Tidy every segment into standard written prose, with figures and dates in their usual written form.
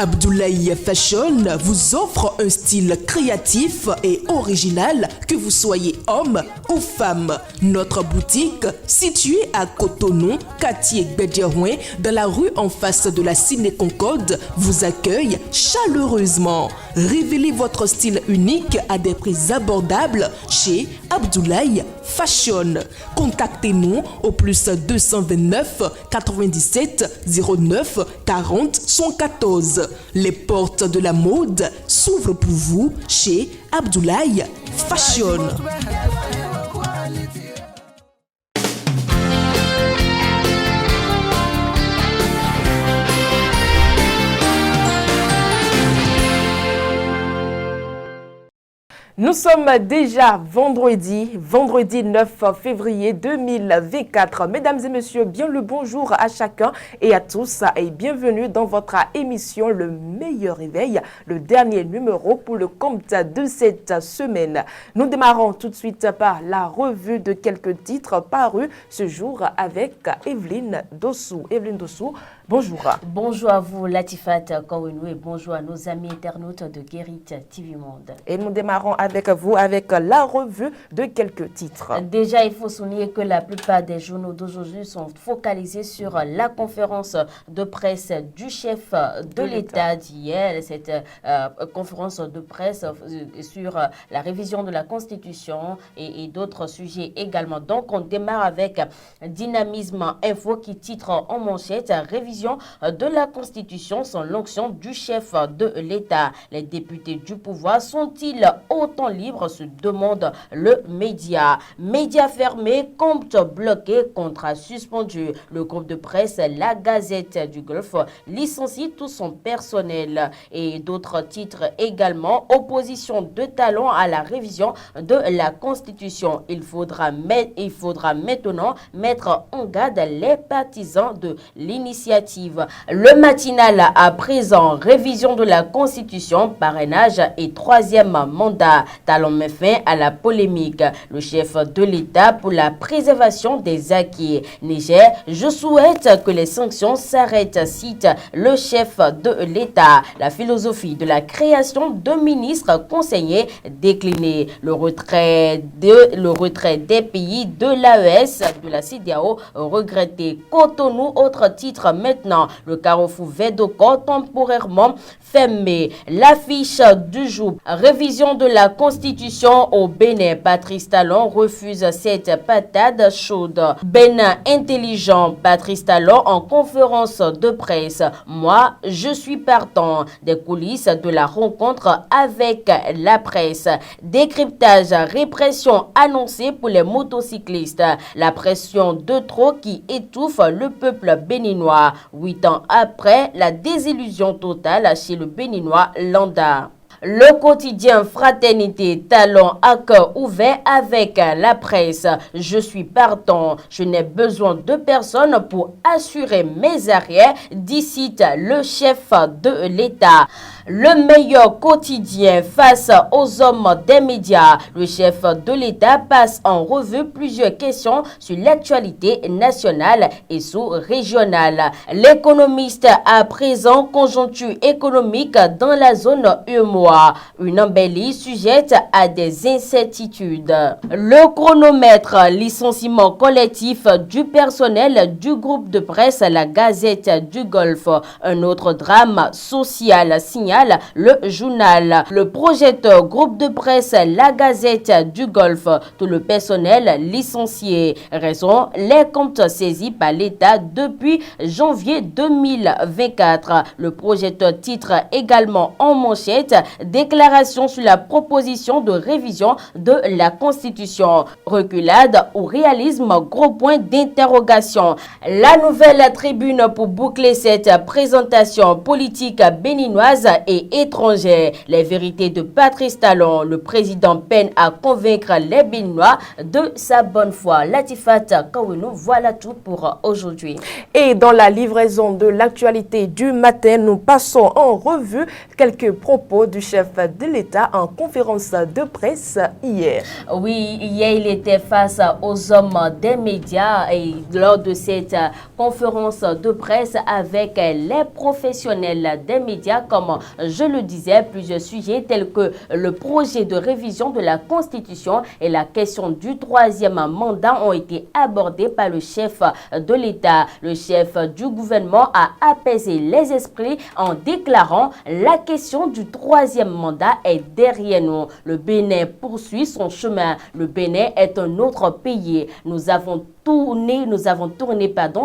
Abdoulaye Fashion vous offre un style créatif et original, que vous soyez homme ou femme. Notre boutique, située à Cotonou, quartier Bédiarouin, dans la rue en face de la Ciné Concorde, vous accueille chaleureusement. Révélez votre style unique à des prix abordables chez Abdoulaye Fashion. Contactez-nous au plus 229 97 09 40 114. Les portes de la mode s'ouvrent pour vous chez Abdoulaye Fashion. Nous sommes déjà vendredi 9 février 2024. Mesdames et messieurs, bien le bonjour à chacun et à tous et bienvenue dans votre émission Le Meilleur Réveil, le dernier numéro pour le compte de cette semaine. Nous démarrons tout de suite par la revue de quelques titres parus ce jour avec Evelyne Dossou. Evelyne Dossou, bonjour. Bonjour à vous Latifat Kouenou et bonjour à nos amis internautes de Guérit TV Monde. Et nous démarrons avec vous avec la revue de quelques titres. Déjà, il faut souligner que la plupart des journaux d'aujourd'hui sont focalisés sur la conférence de presse du chef de l'État d'hier. Cette conférence de presse sur la révision de la Constitution et d'autres sujets également. Donc, on démarre avec Dynamisme Info qui titre en manchette « Révision de la Constitution sans l'onction du chef de l'État. Les députés du pouvoir sont-ils autant libres ?» se demande le média. Média fermé, compte bloqué, contrat suspendu. Le groupe de presse La Gazette du Golfe licencie tout son personnel. Et d'autres titres également. Opposition de talent à la révision de la Constitution. Il faudra maintenant mettre en garde les partisans de l'initiative. Le matinal à présent, révision de la Constitution, parrainage et troisième mandat. Talon met fin à la polémique. Le chef de l'État pour la préservation des acquis. Niger, je souhaite que les sanctions s'arrêtent, cite le chef de l'État. La philosophie de la création de ministres conseillers déclinée. Le retrait des pays de l'AES, de la CEDEAO, regretté. Cotonou, autre titre maintenant. Le carrefour Védoko temporairement fermé. L'affiche du jour. Révision de la Constitution au Bénin. Patrice Talon refuse cette patate chaude. Bénin intelligent. Patrice Talon en conférence de presse. Moi, je suis partant. Des coulisses de la rencontre avec la presse. Décryptage, répression annoncée pour les motocyclistes. La pression de trop qui étouffe le peuple béninois. 8 ans après, la désillusion totale chez le béninois Landa. Le quotidien Fraternité, talent à cœur ouvert avec la presse. Je suis partant. Je n'ai besoin de personne pour assurer mes arrières, dit le chef de l'État. Le meilleur quotidien face aux hommes des médias. Le chef de l'État passe en revue plusieurs questions sur l'actualité nationale et sous-régionale. L'économiste à présent, conjoncture économique dans la zone UEMOA. Une embellie sujette à des incertitudes. Le chronomètre, licenciement collectif du personnel du groupe de presse La Gazette du Golfe. Un autre drame social signale le journal. Le projecteur groupe de presse La Gazette du Golfe. Tout le personnel licencié. Raison, les comptes saisis par l'État depuis janvier 2024. Le projecteur titre également en manchette déclaration sur la proposition de révision de la Constitution. Reculade ou réalisme, gros point d'interrogation. La nouvelle tribune pour boucler cette présentation politique béninoise et étrangères. Les vérités de Patrice Talon. Le président peine à convaincre les Béninois de sa bonne foi. Latifat Kaweno, voilà tout pour aujourd'hui. Et dans la livraison de l'actualité du matin, nous passons en revue quelques propos du chef de l'État en conférence de presse hier. Oui, hier il était face aux hommes des médias et lors de cette conférence de presse avec les professionnels des médias, comme je le disais, plusieurs sujets tels que le projet de révision de la Constitution et la question du troisième mandat ont été abordés par le chef de l'État. Le chef du gouvernement a apaisé les esprits en déclarant la question du troisième mandat est derrière nous. Le Bénin poursuit son chemin. Le Bénin est un autre pays. Nous avons tourné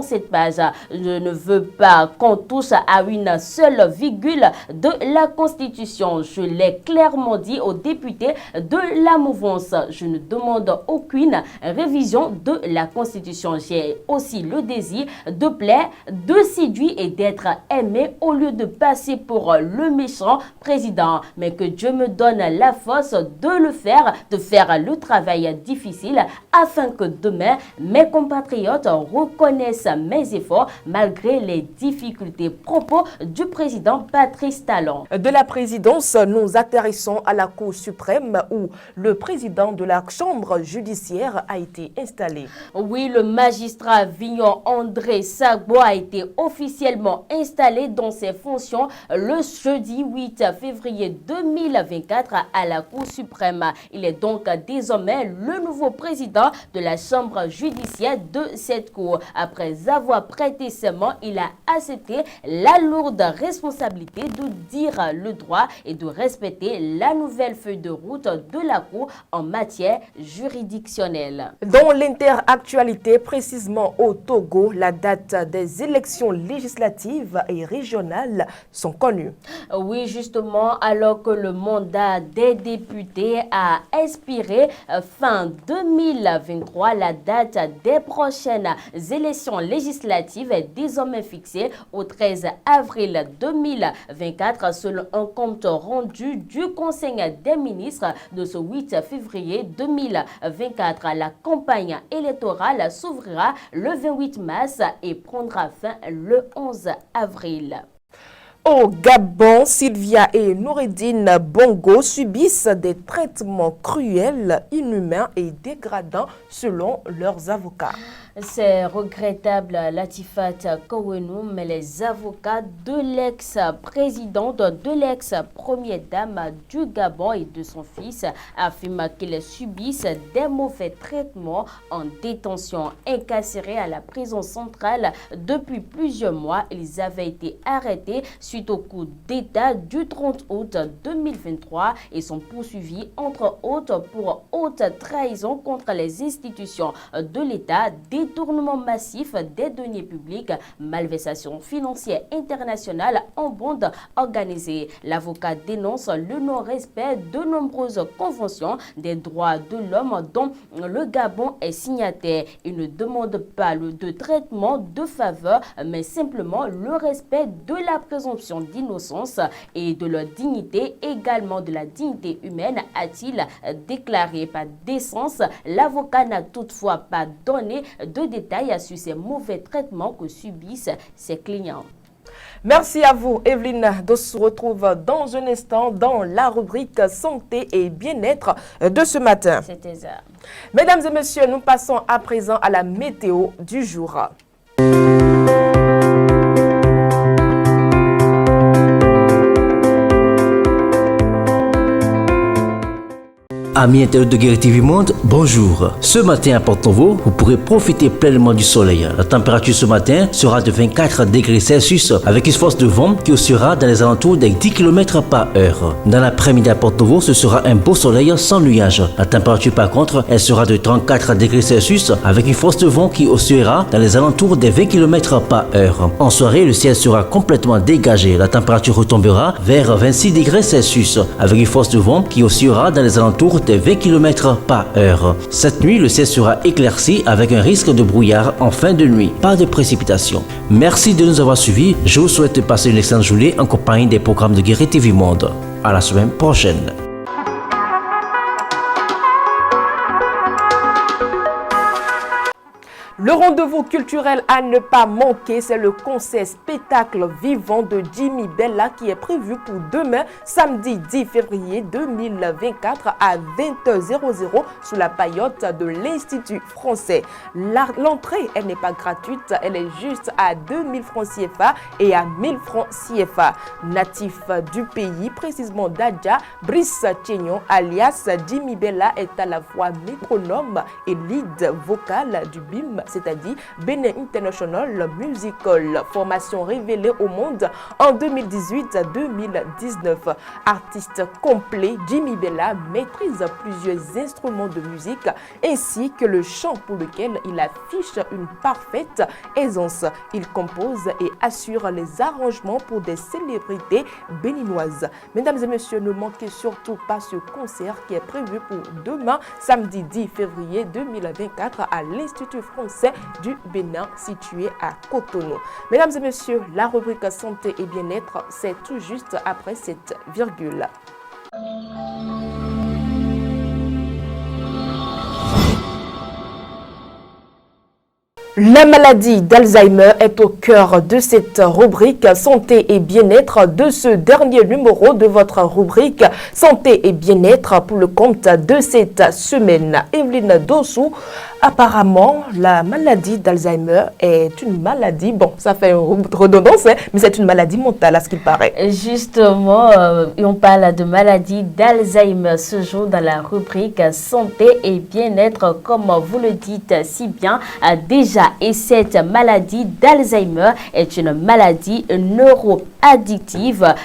cette page. Je ne veux pas qu'on touche à une seule virgule de la Constitution. Je l'ai clairement dit aux députés de la mouvance. Je ne demande aucune révision de la Constitution. J'ai aussi le désir de plaire, de séduire et d'être aimé au lieu de passer pour le méchant président. Mais que Dieu me donne la force de le faire, de faire le travail difficile afin que demain, mes compatriotes reconnaissent mes efforts malgré les difficultés. Propos du président Patrice Talon. De la présidence, nous atterrissons à la Cour suprême où le président de la Chambre judiciaire a été installé. Oui, le magistrat Vignon André Sagbo a été officiellement installé dans ses fonctions le jeudi 8 février 2024 à la Cour suprême. Il est donc désormais le nouveau président de la Chambre judiciaire de cette Cour. Après avoir prêté serment, il a accepté la lourde responsabilité de dire le droit et de respecter la nouvelle feuille de route de la Cour en matière juridictionnelle. Dans l'interactualité, précisément au Togo, la date des élections législatives et régionales sont connues. Oui, justement, alors que le mandat des députés a expiré fin 2023, la date des prochaines élections législatives est désormais fixée au 13 avril 2024 selon un compte rendu du Conseil des ministres de ce 8 février 2024. La campagne électorale s'ouvrira le 28 mars et prendra fin le 11 avril. Au Gabon, Sylvia et Noureddine Bongo subissent des traitements cruels, inhumains et dégradants selon leurs avocats. C'est regrettable, Latifat Kaweno, mais les avocats de l'ex-présidente, de l'ex-première dame du Gabon et de son fils affirment qu'ils subissent des mauvais traitements en détention. Incarcérés à la prison centrale depuis plusieurs mois, ils avaient été arrêtés suite au coup d'État du 30 août 2023 et sont poursuivis entre autres pour haute trahison contre les institutions de l'État, détournement massif des deniers publics, malversation financière internationale en bande organisée. L'avocat dénonce le non-respect de nombreuses conventions des droits de l'homme dont le Gabon est signataire. Il ne demande pas de traitement de faveur, mais simplement le respect de la présomption d'innocence et de leur dignité, également de la dignité humaine, a-t-il déclaré. Par décence, l'avocat n'a toutefois pas donné de détails sur ces mauvais traitements que subissent ses clients. Merci à vous, Evelyne. On se retrouve dans un instant dans la rubrique santé et bien-être de ce matin. C'était ça. Mesdames et messieurs, nous passons à présent à la météo du jour. Amis internautes de Guerre TV Monde, bonjour. Ce matin à Porto-Novo, vous pourrez profiter pleinement du soleil. La température ce matin sera de 24 degrés Celsius avec une force de vent qui oscillera dans les alentours des 10 km par heure. Dans l'après-midi à Porto-Novo, ce sera un beau soleil sans nuages. La température par contre, elle sera de 34 degrés Celsius avec une force de vent qui oscillera dans les alentours des 20 km par heure. En soirée, le ciel sera complètement dégagé. La température retombera vers 26 degrés Celsius avec une force de vent qui oscillera dans les alentours des de 20 km/h. Cette nuit, le ciel sera éclairci avec un risque de brouillard en fin de nuit. Pas de précipitation. Merci de nous avoir suivis. Je vous souhaite de passer une excellente journée en compagnie des programmes de Guéret TV Monde. À la semaine prochaine. Le rendez-vous culturel à ne pas manquer, c'est le concert spectacle vivant de Jimmy Bella qui est prévu pour demain, samedi 10 février 2024 à 20h00 sous la paillote de l'Institut français. L'entrée, elle n'est pas gratuite, elle est juste à 2000 francs CFA et à 1000 francs CFA. Natif du pays, précisément d'Adja, Brice Chénion alias Jimmy Bella est à la fois métronome et lead vocal du BIM, c'est-à-dire Benin International Musical, formation révélée au monde en 2018-2019. Artiste complet, Jimmy Bella maîtrise plusieurs instruments de musique ainsi que le chant pour lequel il affiche une parfaite aisance. Il compose et assure les arrangements pour des célébrités béninoises. Mesdames et messieurs, ne manquez surtout pas ce concert qui est prévu pour demain, samedi 10 février 2024 à l'Institut français du Bénin situé à Cotonou. Mesdames et messieurs, la rubrique santé et bien-être, c'est tout juste après cette virgule. La maladie d'Alzheimer est au cœur de cette rubrique santé et bien-être, de ce dernier numéro de votre rubrique santé et bien-être pour le compte de cette semaine. Evelyne Dossou, apparemment, la maladie d'Alzheimer est une maladie, bon, ça fait une redondance, hein, mais c'est une maladie mentale à ce qu'il paraît. Justement, on parle de maladie d'Alzheimer ce jour dans la rubrique santé et bien-être, comme vous le dites si bien déjà. Et cette maladie d'Alzheimer est une maladie neurodégénérative,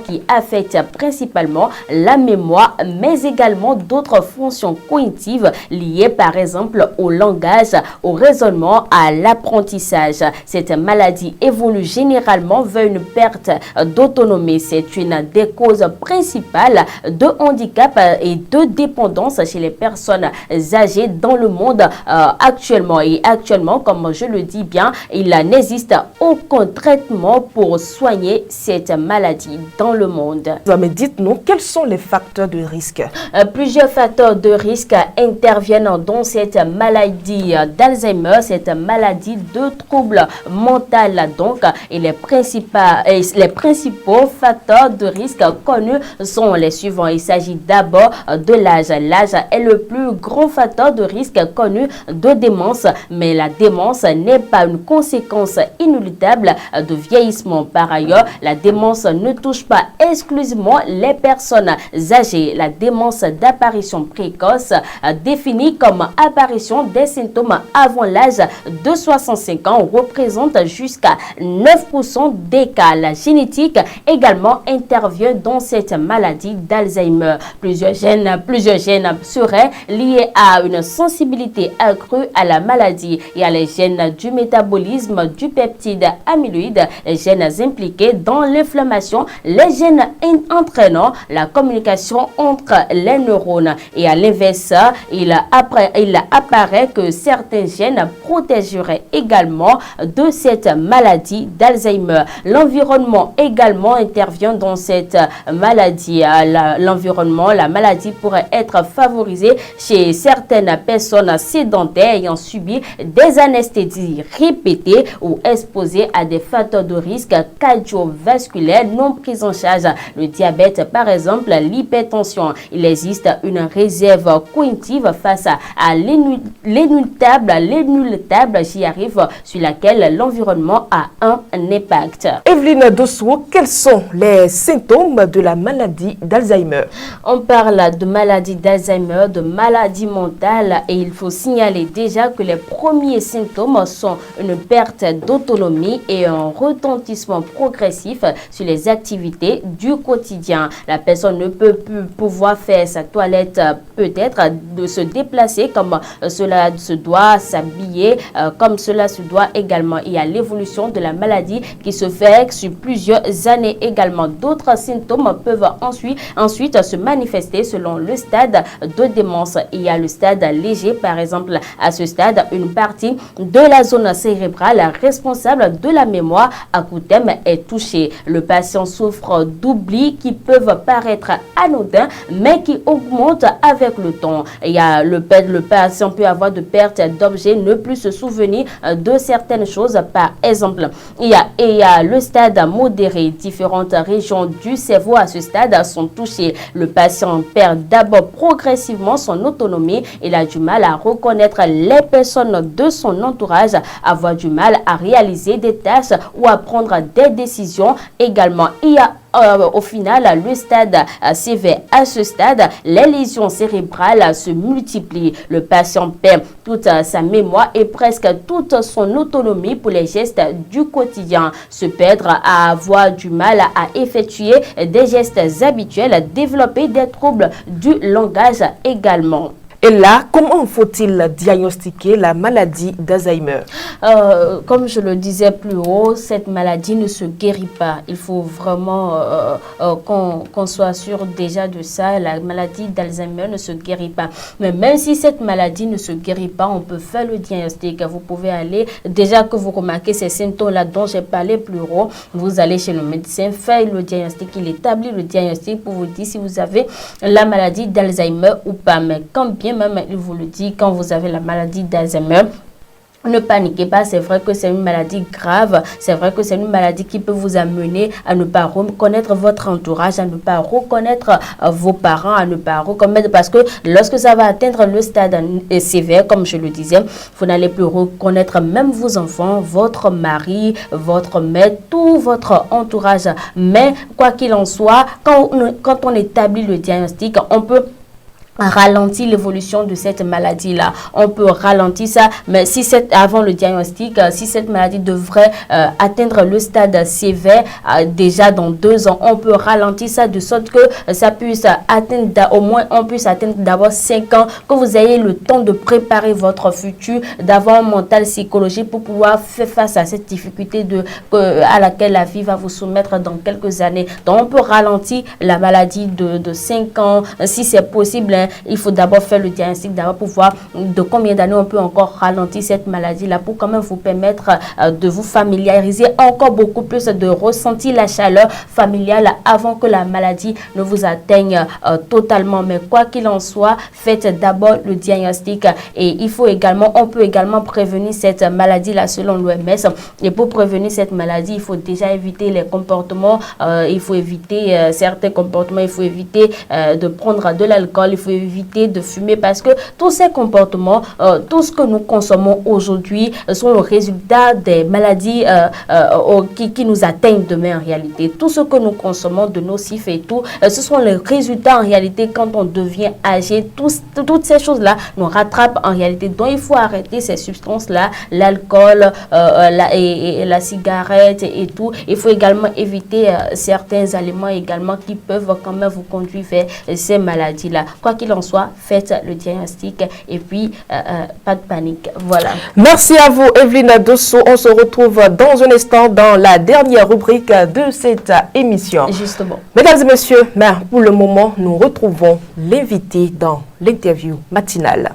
qui affecte principalement la mémoire, mais également d'autres fonctions cognitives liées par exemple au langage, au raisonnement, à l'apprentissage. Cette maladie évolue généralement vers une perte d'autonomie. C'est une des causes principales de handicap et de dépendance chez les personnes âgées dans le monde actuellement. Et actuellement, comme je le dis bien, il n'existe aucun traitement pour soigner cette maladie dans le monde. Mais dites-nous, quels sont les facteurs de risque? Plusieurs facteurs de risque interviennent dans cette maladie d'Alzheimer, cette maladie de trouble mental. Donc, et les principaux facteurs de risque connus sont les suivants. Il s'agit d'abord de l'âge. L'âge est le plus grand facteur de risque connu de démence, mais la démence n'est pas une conséquence inéluctable de vieillissement. Par ailleurs, la démence ne touche pas exclusivement les personnes âgées. La démence d'apparition précoce, définie comme apparition des symptômes avant l'âge de 65 ans, représente jusqu'à 9% des cas. La génétique également intervient dans cette maladie d'Alzheimer. Plusieurs gènes seraient liés à une sensibilité accrue à la maladie. Il y a les gènes du métabolisme du peptide amyloïde, les gènes impliqués dans l'inflammation, les gènes entraînant la communication entre les neurones. Et à l'inverse, il apparaît que certains gènes protégeraient également de cette maladie d'Alzheimer. L'environnement également intervient dans cette maladie. L'environnement, la maladie pourrait être favorisée chez certaines personnes sédentaires ayant subi des anesthésies répétées ou exposées à des facteurs de risque cardiovasculaires non pris en charge. Le diabète, par exemple, l'hypertension. Il existe une réserve cognitive face à l'inéluctable, j'y arrive, sur laquelle l'environnement a un impact. Evelyne Dossou, quels sont les symptômes de la maladie d'Alzheimer? On parle de maladie d'Alzheimer, de maladie mentale, et il faut signaler déjà que les premiers symptômes sont une perte d'autonomie et un retentissement progressif sur les activités du quotidien. La personne ne peut plus pouvoir faire sa toilette peut-être se déplacer comme cela se doit, s'habiller comme cela se doit également. Il y a l'évolution de la maladie qui se fait sur plusieurs années également. D'autres symptômes peuvent ensuite se manifester selon le stade de démence. Il y a le stade léger, par exemple. À ce stade, une partie de la zone cérébrale responsable de la mémoire à court terme est touchée. Le patient souffre d'oubli qui peuvent paraître anodins, mais qui augmentent avec le temps. Il y a le patient peut avoir de pertes d'objets, ne plus se souvenir de certaines choses, par exemple. Il y a le stade modéré. Différentes régions du cerveau à ce stade sont touchées. Le patient perd d'abord progressivement son autonomie. Il a du mal à reconnaître les personnes de son entourage, avoir du mal à réaliser des tâches ou à prendre des décisions également. Il y a au final, le stade sévère. À ce stade, les lésions cérébrales se multiplient. Le patient perd toute sa mémoire et presque toute son autonomie pour les gestes du quotidien. Se perdre, à avoir du mal à effectuer des gestes habituels, développer des troubles du langage également. Et là, comment faut-il diagnostiquer la maladie d'Alzheimer? Comme je le disais plus haut, cette maladie ne se guérit pas. Il faut vraiment qu'on soit sûr déjà de ça. La maladie d'Alzheimer ne se guérit pas. Mais même si cette maladie ne se guérit pas, on peut faire le diagnostic. Vous pouvez aller, déjà que vous remarquez ces symptômes-là dont j'ai parlé plus haut, vous allez chez le médecin, faire le diagnostic. Il établit le diagnostic pour vous dire si vous avez la maladie d'Alzheimer ou pas. Mais quand bien même, il vous le dit, quand vous avez la maladie d'Alzheimer, ne paniquez pas, c'est vrai que c'est une maladie grave, c'est vrai que c'est une maladie qui peut vous amener à ne pas reconnaître votre entourage, à ne pas reconnaître vos parents, à ne pas reconnaître, parce que lorsque ça va atteindre le stade sévère, comme je le disais, vous n'allez plus reconnaître même vos enfants, votre mari, votre mère, tout votre entourage. Mais quoi qu'il en soit, quand on établit le diagnostic, on peut ralentir l'évolution de cette maladie-là. On peut ralentir ça, mais si c'est avant le diagnostic, si cette maladie devrait atteindre le stade sévère, déjà dans 2 ans, on peut ralentir ça de sorte que ça puisse atteindre, au moins on puisse atteindre d'abord 5 ans, que vous ayez le temps de préparer votre futur, d'avoir un mental psychologique pour pouvoir faire face à cette difficulté à laquelle la vie va vous soumettre dans quelques années. Donc on peut ralentir la maladie de 5 ans, si c'est possible, hein. Il faut d'abord faire le diagnostic, d'abord pour voir de combien d'années on peut encore ralentir cette maladie-là, pour quand même vous permettre de vous familiariser encore beaucoup plus, de ressentir la chaleur familiale avant que la maladie ne vous atteigne totalement. Mais quoi qu'il en soit, faites d'abord le diagnostic. Et on peut également prévenir cette maladie-là selon l'OMS. Et pour prévenir cette maladie, il faut déjà éviter les comportements, il faut éviter certains comportements, il faut éviter de prendre de l'alcool, il faut éviter de fumer, parce que tous ces comportements, tout ce que nous consommons aujourd'hui sont le résultat des maladies qui nous atteignent demain en réalité. Tout ce que nous consommons de nocifs et tout, ce sont les résultats en réalité quand on devient âgé. Toutes ces choses-là nous rattrapent en réalité. Donc il faut arrêter ces substances-là, l'alcool, la cigarette et tout. Il faut également éviter certains aliments également qui peuvent quand même vous conduire vers ces maladies-là. Quoi qu'il en soit, faites le diagnostic et puis pas de panique. Voilà. Merci à vous, Evelyne Dosso. On se retrouve dans un instant dans la dernière rubrique de cette émission. Justement. Mesdames et messieurs, mais pour le moment, nous retrouvons l'invité dans l'interview matinale.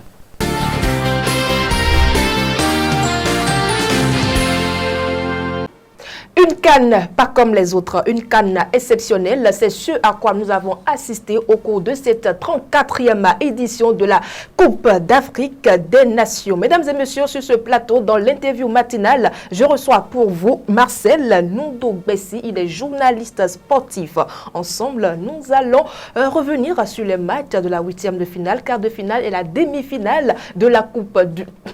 Une canne pas comme les autres, une canne exceptionnelle, c'est ce à quoi nous avons assisté au cours de cette 34e édition de la Coupe d'Afrique des Nations. Mesdames et messieurs, sur ce plateau, dans l'interview matinale, je reçois pour vous Marcel Ndoubessi, il est journaliste sportif. Ensemble, nous allons revenir sur les matchs de la 8e de finale, quart de finale et la demi-finale de la Coupe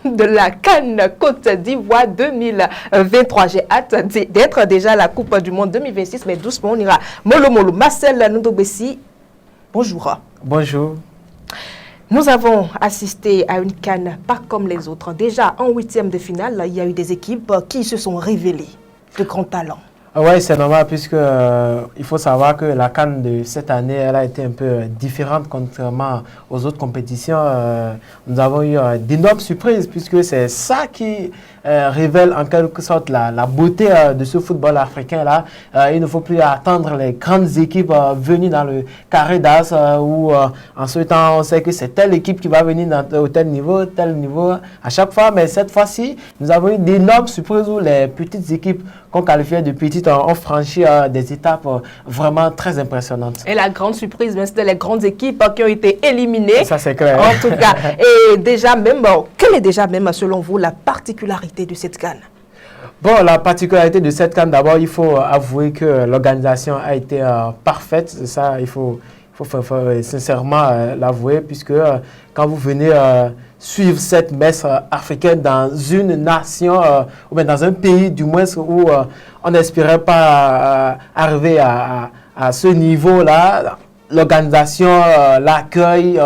de la Cannes Côte d'Ivoire 2023. J'ai hâte d'être déjà la Coupe du Monde 2026, mais doucement, on ira mollo mollo. Marcel Ndoubessi, bonjour. Bonjour. Nous avons assisté à une CAN pas comme les autres. Déjà, en 8e de finale, il y a eu des équipes qui se sont révélées de grands talents. Oui, c'est normal puisque il faut savoir que la CAN de cette année, elle a été un peu différente contrairement aux autres compétitions. Nous avons eu d'énormes surprises puisque c'est ça qui révèle en quelque sorte la beauté de ce football africain-là. Il ne faut plus attendre les grandes équipes venues dans le carré d'as où en ce temps on sait que c'est telle équipe qui va venir au tel niveau à chaque fois. Mais cette fois-ci, nous avons eu d'énormes surprises où les petites équipes qu'on qualifiait de petites ont franchi des étapes vraiment très impressionnantes. Et la grande surprise, c'était les grandes équipes qui ont été éliminées. Ça, c'est clair. En tout cas. Et déjà même, quelle est déjà même, selon vous, la particularité de cette CAN? Bon, la particularité de cette CAN, d'abord, il faut avouer que l'organisation a été parfaite. Ça, il faut sincèrement l'avouer, puisque quand vous venez suivre cette messe africaine dans une nation, ou bien dans un pays du moins où on n'espérait pas arriver à ce niveau-là, l'organisation, l'accueil,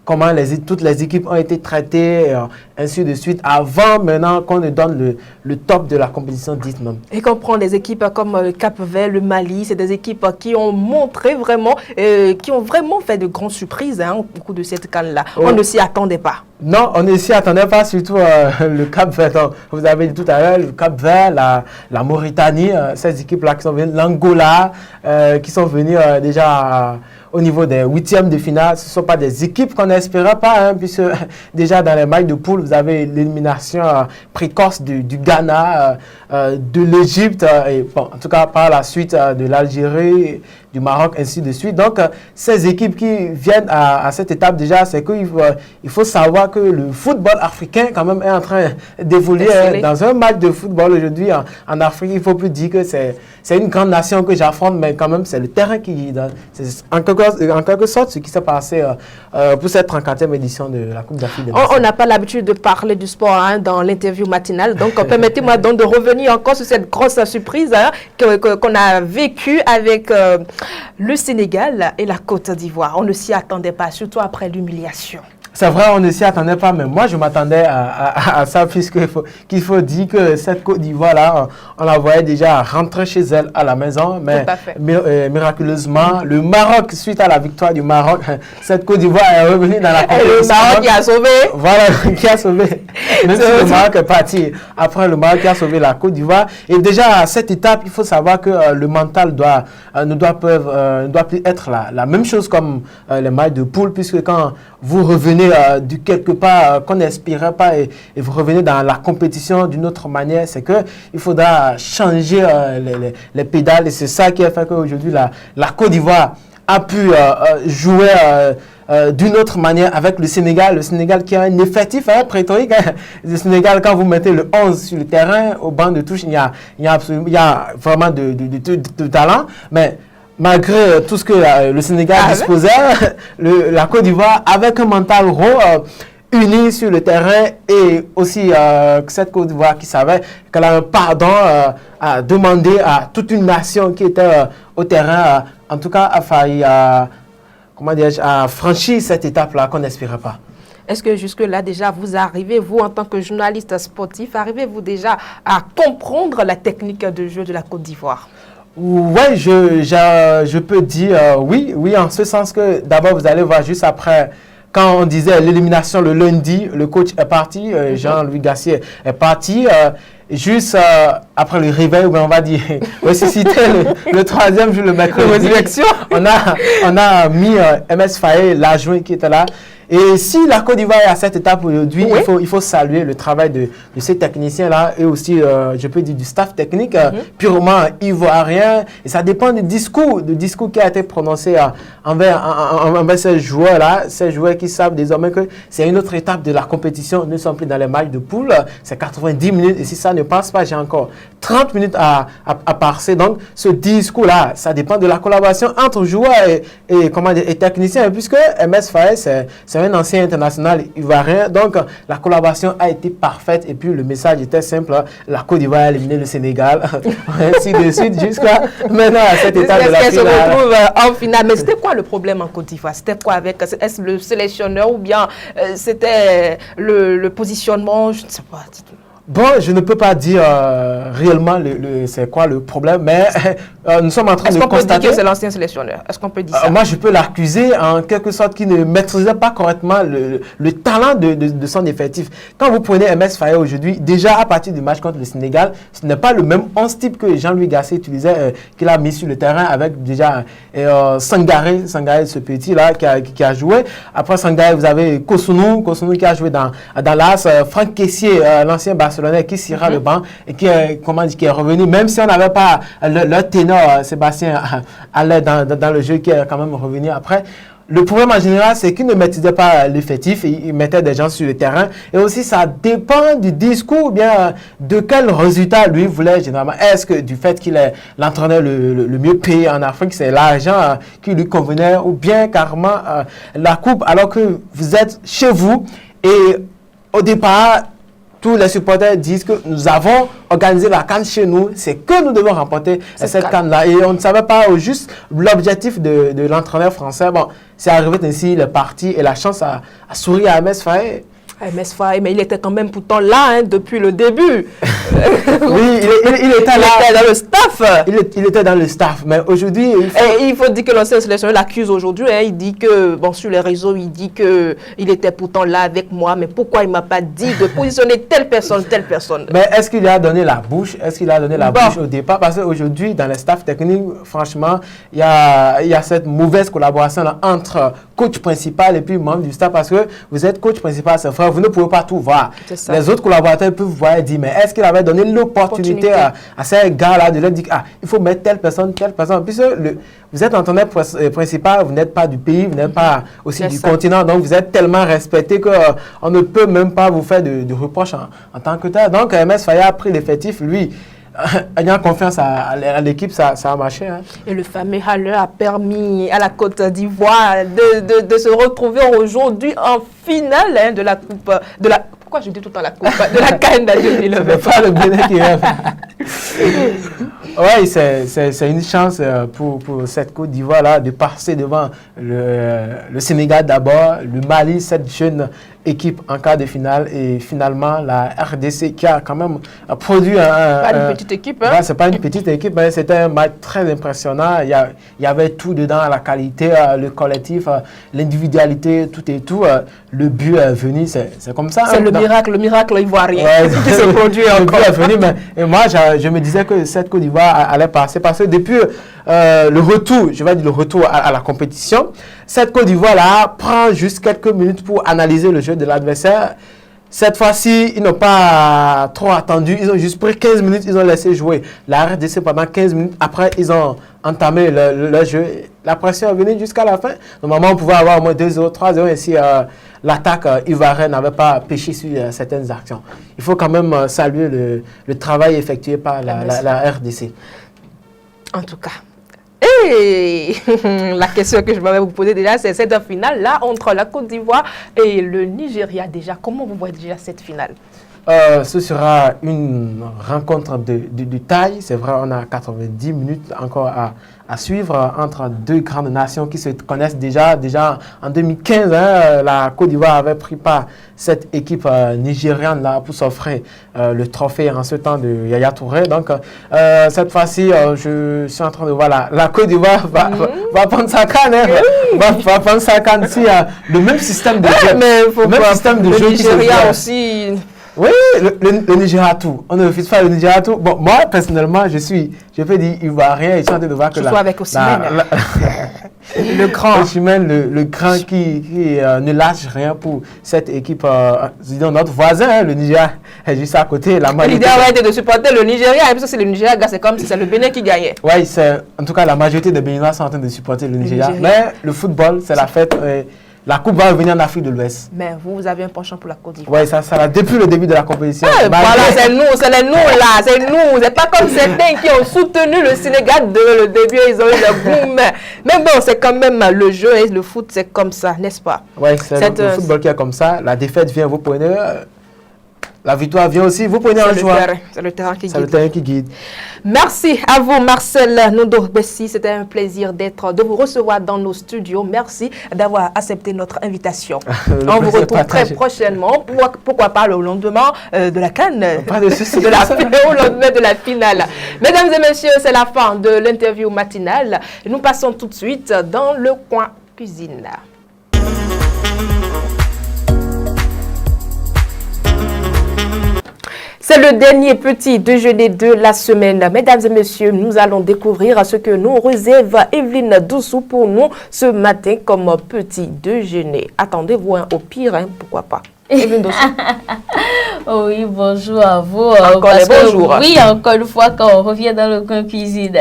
comment toutes les équipes ont été traitées, ainsi de suite, avant maintenant qu'on ne donne le top de la compétition dite même. Et qu'on prend des équipes comme le Cap-Vert, le Mali, c'est des équipes qui ont montré vraiment, qui ont vraiment fait de grandes surprises au cours de cette CAN-là. Oh. On ne s'y attendait pas. Non, on ne s'y attendait pas, surtout le Cap-Vert. Vous avez dit tout à l'heure, le Cap-Vert, la Mauritanie, ces équipes-là qui sont venues, l'Angola, qui sont venues déjà au niveau des huitièmes de finale. Ce ne sont pas des équipes qu'on n'espérait pas, puisque déjà dans les matchs de poule, vous avez l'élimination précoce du Ghana, de l'Égypte, et bon, en tout cas par la suite de l'Algérie, du Maroc, ainsi de suite. Donc, ces équipes qui viennent à cette étape déjà, c'est qu'il faut savoir que le football africain, quand même, est en train d'évoluer. Dans un match de football aujourd'hui en Afrique, il ne faut plus dire que c'est une grande nation que j'affronte, mais quand même, c'est le terrain qui... C'est en quelque sorte ce qui s'est passé pour cette 34e édition de la Coupe d'Afrique. On n'a pas l'habitude de parler du sport dans l'interview matinale, donc permettez-moi donc de revenir encore sur cette grosse surprise qu'on a vécue avec le Sénégal et la Côte d'Ivoire. On ne s'y attendait pas, surtout après l'humiliation. C'est vrai, on ne s'y attendait pas, mais moi je m'attendais à ça, puisqu'il faut dire que cette Côte d'Ivoire-là, on la voyait déjà rentrer chez elle à la maison, mais miraculeusement, le Maroc, suite à la victoire du Maroc, cette Côte d'Ivoire est revenue dans la compétition. Le Maroc qui a sauvé. Voilà, qui a sauvé. Même si le Maroc est parti. Après, le Maroc qui a sauvé la Côte d'Ivoire. Et déjà, à cette étape, il faut savoir que le mental ne doit plus être la même chose comme les matchs de poule, puisque quand vous revenez du quelque part qu'on n'espérait pas et vous revenez dans la compétition d'une autre manière, c'est qu'il faudra changer les pédales, et c'est ça qui a fait qu'aujourd'hui la Côte d'Ivoire a pu jouer d'une autre manière avec le Sénégal qui a un effectif prétorique. Le Sénégal, quand vous mettez le 11 sur le terrain, au banc de touche, il y a vraiment de talent, mais malgré tout ce que le Sénégal disposait, la Côte d'Ivoire, avec un mental uni sur le terrain, et aussi cette Côte d'Ivoire qui savait qu'elle a un pardon à demander à toute une nation qui était au terrain, en tout cas a failli à franchir cette étape-là qu'on n'espérait pas. Est-ce que jusque-là, déjà, vous arrivez, vous, en tant que journaliste sportif, arrivez-vous déjà à comprendre la technique de jeu de la Côte d'Ivoire? Oui, je peux dire oui, en ce sens que d'abord vous allez voir juste après, quand on disait l'élimination le lundi, le coach est parti, Jean-Louis Gassier est parti, juste après le réveil, on va dire, ressusciter le troisième jour, le mercredi, on a mis MS Faye, l'adjoint qui était là. Et si la Côte d'Ivoire est à cette étape aujourd'hui, il faut saluer le travail de ces techniciens-là, et aussi, je peux dire, du staff technique purement ivoirien. Et ça dépend du discours qui a été prononcé envers ces joueurs-là, ces joueurs qui savent désormais que c'est une autre étape de la compétition. Nous ne sommes plus dans les matchs de poule, c'est 90 minutes, et si ça ne passe pas, j'ai encore 30 minutes à passer. Donc, ce discours-là, ça dépend de la collaboration entre joueurs et techniciens, puisque MS Faye, c'est un ancien international ivoirien, donc la collaboration a été parfaite, et puis le message était simple, la Côte d'Ivoire a éliminé le Sénégal, ainsi de suite, jusqu'à maintenant à cette étape de la finale. Se retrouve en finale. Mais c'était quoi le problème en Côte d'Ivoire? C'était quoi est-ce le sélectionneur ou bien c'était le positionnement? Je ne sais pas. Bon, je ne peux pas dire réellement c'est quoi le problème, mais nous sommes en train de constater... Est-ce qu'on peut dire que c'est l'ancien sélectionneur? Est-ce qu'on peut dire ça? Moi, je peux l'accuser en quelque sorte qu'il ne maîtrisait pas correctement le talent de son effectif. Quand vous prenez MS Faye aujourd'hui, déjà à partir du match contre le Sénégal, ce n'est pas le même 11 type que Jean-Louis Gasset utilisait, qu'il a mis sur le terrain avec déjà Sangaré, ce petit-là qui a joué. Après Sangaré, vous avez Kosunu qui a joué dans l'AS, Franck Kessié, l'ancien Barcelonais qui sera le banc et qui est revenu, même si on n'avait pas le ténor Sébastien allait dans le jeu, qui est quand même revenu après. Le problème en général, c'est qu'il ne maîtrisait pas l'effectif, il mettait des gens sur le terrain. Et aussi, ça dépend du discours, ou bien de quel résultat lui voulait généralement. Est-ce que du fait qu'il est l'entraîneur le mieux payé en Afrique, c'est l'argent qui lui convenait, ou bien carrément la coupe, alors que vous êtes chez vous et au départ, tous les supporters disent que nous avons organisé la CAN chez nous, c'est que nous devons remporter cette CAN-là. Et on ne savait pas au juste l'objectif de l'entraîneur français. Bon, c'est arrivé ainsi, il est parti et la chance a souri à MS Faye. MS Faye, mais il était quand même pourtant là depuis le début. Oui, il était là. Il était dans le staff. Il était dans le staff, mais aujourd'hui... Il faut dire que l'ancien sélectionneur l'accuse aujourd'hui. Il dit que, bon, sur les réseaux, il dit qu'il était pourtant là avec moi, mais pourquoi il ne m'a pas dit de positionner telle personne? Mais est-ce qu'il a donné la bouche? Est-ce qu'il a donné la bouche au départ? Parce qu'aujourd'hui, dans le staff technique, franchement, il y a cette mauvaise collaboration là, entre coach principal et puis membre du staff, parce que vous êtes coach principal, c'est vrai, vous ne pouvez pas tout voir. Les autres collaborateurs peuvent voir et dire, mais est-ce qu'il avait donné l'opportunité à ces gars-là de leur dire, il faut mettre telle personne. Puisque vous êtes entraîneur principal, vous n'êtes pas du pays, vous n'êtes pas aussi du continent, donc vous êtes tellement respecté qu'on ne peut même pas vous faire de reproches en tant que tel. Donc, MS Faye a pris l'effectif, lui, ayant confiance à l'équipe, ça a marché. Hein. Et le fameux Haller a permis à la Côte d'Ivoire de se retrouver aujourd'hui en finale de la Coupe pourquoi je dis tout le temps la Coupe de la CAN 2020. C'est pas le Bénin qui rêve. Oui, c'est une chance pour cette Côte d'Ivoire-là de passer devant le Sénégal d'abord, le Mali, cette jeune équipe en quart de finale, et finalement la RDC qui a quand même produit pas une petite équipe. Hein? C'est pas une petite équipe, mais c'était un match très impressionnant. Il y avait tout dedans, la qualité, le collectif, l'individualité, tout et tout. Le but est venu, c'est comme ça. C'est le miracle ivoirien qui se produit encore. Le but est venu, et moi, je me disais que cette Côte d'Ivoire allait passer, parce que depuis le retour à la compétition, cette Côte d'Ivoire-là prend juste quelques minutes pour analyser le jeu de l'adversaire. Cette fois-ci, ils n'ont pas trop attendu. Ils ont juste pris 15 minutes, ils ont laissé jouer la RDC pendant 15 minutes. Après, ils ont entamé le jeu. La pression est venue jusqu'à la fin. Normalement, on pouvait avoir au moins 2-0, 3-0. Et si l'attaque ivoirienne n'avait pas péché sur certaines actions. Il faut quand même saluer le travail effectué par la RDC. En tout cas. Et la question que je vais vous poser déjà, c'est cette finale-là entre la Côte d'Ivoire et le Nigeria déjà. Comment vous voyez déjà cette finale? Ce sera une rencontre de taille. C'est vrai, on a 90 minutes encore à suivre entre deux grandes nations qui se connaissent déjà en 2015. La Côte d'Ivoire avait pris part cette équipe nigériane là pour s'offrir le trophée en ce temps de Yaya Touré. Donc cette fois-ci, je suis en train de voir la Côte d'Ivoire va prendre sa canne. Va prendre sa canne. Si le même système de jeu, le Nigeria aussi. Oui, le Nigeria tout. On ne refuse pas le Nigeria tout. Bon, moi, personnellement, je peux dire ivoirien et je suis en train de voir que avec Osimhen. Le grand. Osimhen, le grand qui ne lâche rien pour cette équipe. Disons, notre voisin, le Nigeria, est juste à côté. L'idée aurait été de supporter le Nigeria, parce que c'est le Nigeria, c'est comme si c'est le Bénin qui gagnait. Oui, en tout cas, la majorité des Béninois sont en train de supporter le Nigeria. Mais le football, c'est la fête. La Coupe va revenir en Afrique de l'Ouest. Mais vous avez un penchant pour la Côte d'Ivoire. Oui, ça va depuis le début de la compétition. Voilà, c'est nous là, c'est nous. C'est pas comme certains qui ont soutenu le Sénégal de le début, ils ont eu le boom. Mais bon, c'est quand même le jeu et le foot, c'est comme ça, n'est-ce pas? Oui, c'est le football qui est comme ça. La défaite vient, vous prenez. La victoire vient aussi. Vous prenez un choix. C'est le terrain qui guide. C'est le terrain qui guide. Merci à vous, Marcel Nondo-Bessi. C'était un plaisir de vous recevoir dans nos studios. Merci d'avoir accepté notre invitation. On vous retrouve très prochainement. Pourquoi pas le lendemain de la CAN, Pas de souci. au lendemain de la finale. Mesdames et messieurs, c'est la fin de l'interview matinale. Nous passons tout de suite dans le coin cuisine. C'est le dernier petit déjeuner de la semaine. Mesdames et messieurs, nous allons découvrir ce que nous réserve Evelyne Doussou pour nous ce matin comme petit déjeuner. Attendez-vous au pire, hein, pourquoi pas. Evelyne Doussou. Oui, bonjour à vous. Encore les bonjours. Oui, encore une fois, quand on revient dans le coin cuisine.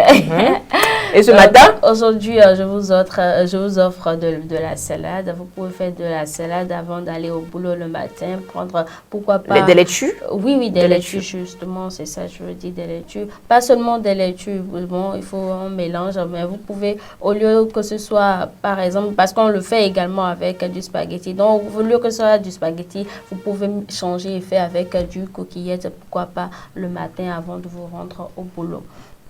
Et ce matin? Aujourd'hui, je vous offre de la salade. Vous pouvez faire de la salade avant d'aller au boulot le matin. Prendre, pourquoi pas... Des laitues? Oui, des laitues, justement. C'est ça, je veux dire, des laitues. Pas seulement des laitues. Bon, il faut un mélange. Mais vous pouvez, au lieu que ce soit, par exemple, parce qu'on le fait également avec du spaghetti. Donc, au lieu que ce soit du spaghetti, vous pouvez changer et faire avec du coquillette. Pourquoi pas le matin avant de vous rendre au boulot.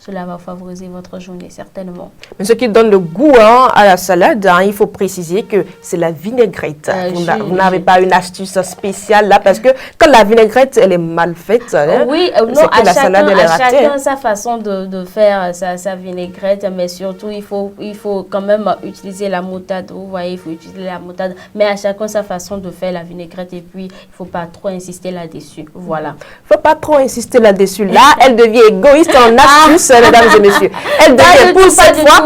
Cela va favoriser votre journée, certainement. Mais ce qui donne le goût à la salade, il faut préciser que c'est la vinaigrette. Vous n'avez pas une astuce spéciale là, parce que quand la vinaigrette, elle est mal faite, oui, non, à chacun sa façon de faire sa vinaigrette, mais surtout, il faut quand même utiliser la moutarde. Vous voyez, il faut utiliser la moutarde, mais à chacun sa façon de faire la vinaigrette, et puis, il ne faut pas trop insister là-dessus. Voilà. Il ne faut pas trop insister là-dessus. Là, elle devient égoïste en astuce. Mesdames et messieurs, elle devient pour cette fois.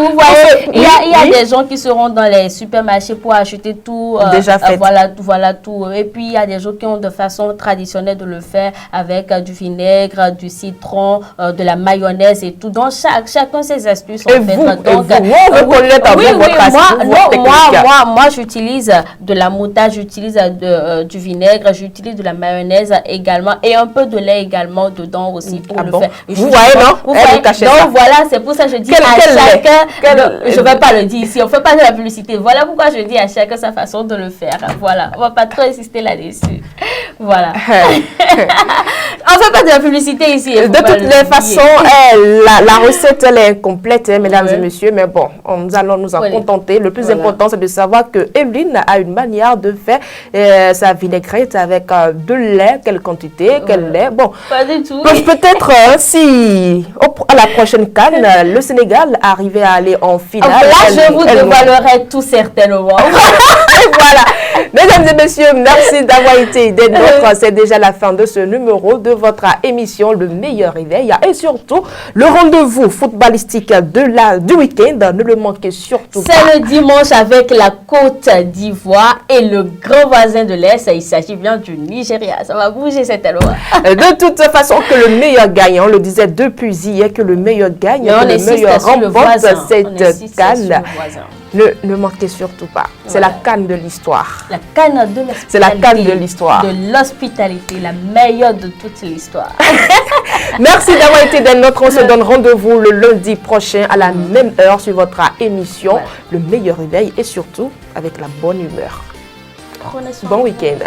Il y a des gens qui seront dans les supermarchés pour acheter tout. Déjà fait. Voilà tout. Et puis, il y a des gens qui ont de façon traditionnelle de le faire avec du vinaigre, du citron, de la mayonnaise et tout. Donc, chacun ses astuces. Et vous, moi, j'utilise de la moutarde, j'utilise du vinaigre, j'utilise de la mayonnaise également et un peu de lait également dedans aussi pour le faire. Vous voyez, non? Donc voilà, c'est pour ça que je dis à chacun, je ne vais pas le dire ici, on ne fait pas de la publicité. Voilà pourquoi je dis à chacun sa façon de le faire. Voilà, on ne va pas trop insister là-dessus. Voilà. On ne fait pas de la publicité ici. De toutes les façons, la recette, elle est incomplète, mesdames et messieurs, mais bon, nous allons nous en contenter. Le plus important, c'est de savoir que Evelyne a une manière de faire sa vinaigrette avec de lait, quelle quantité, quel lait. Bon, pas du tout. Peut-être si à la prochaine CAN, le Sénégal arrivait à aller en finale. Là, je vous dévoilerai tout certainement. Voilà. Mesdames et messieurs, merci d'avoir été des nôtres. C'est déjà la fin de ce numéro de votre émission Le Meilleur Réveil. Et surtout, le rendez-vous footballistique du week-end. Ne le manquez surtout pas. C'est le dimanche avec la Côte d'Ivoire et le grand voisin de l'Est. Il s'agit bien du Nigeria. Ça va bouger cette loi. De toute façon, que le meilleur gagne. On le disait depuis hier, que le meilleur gagne, que le meilleur remporte cette CAN. Ne manquez surtout pas. C'est la CAN de l'histoire. La CAN de l'hospitalité. C'est la CAN de l'histoire. De l'hospitalité, la meilleure de toute l'histoire. Merci d'avoir été des nôtres. On se donne rendez-vous le lundi prochain à la même heure sur votre émission Le Meilleur Réveil et surtout avec la bonne humeur. Bon week-end.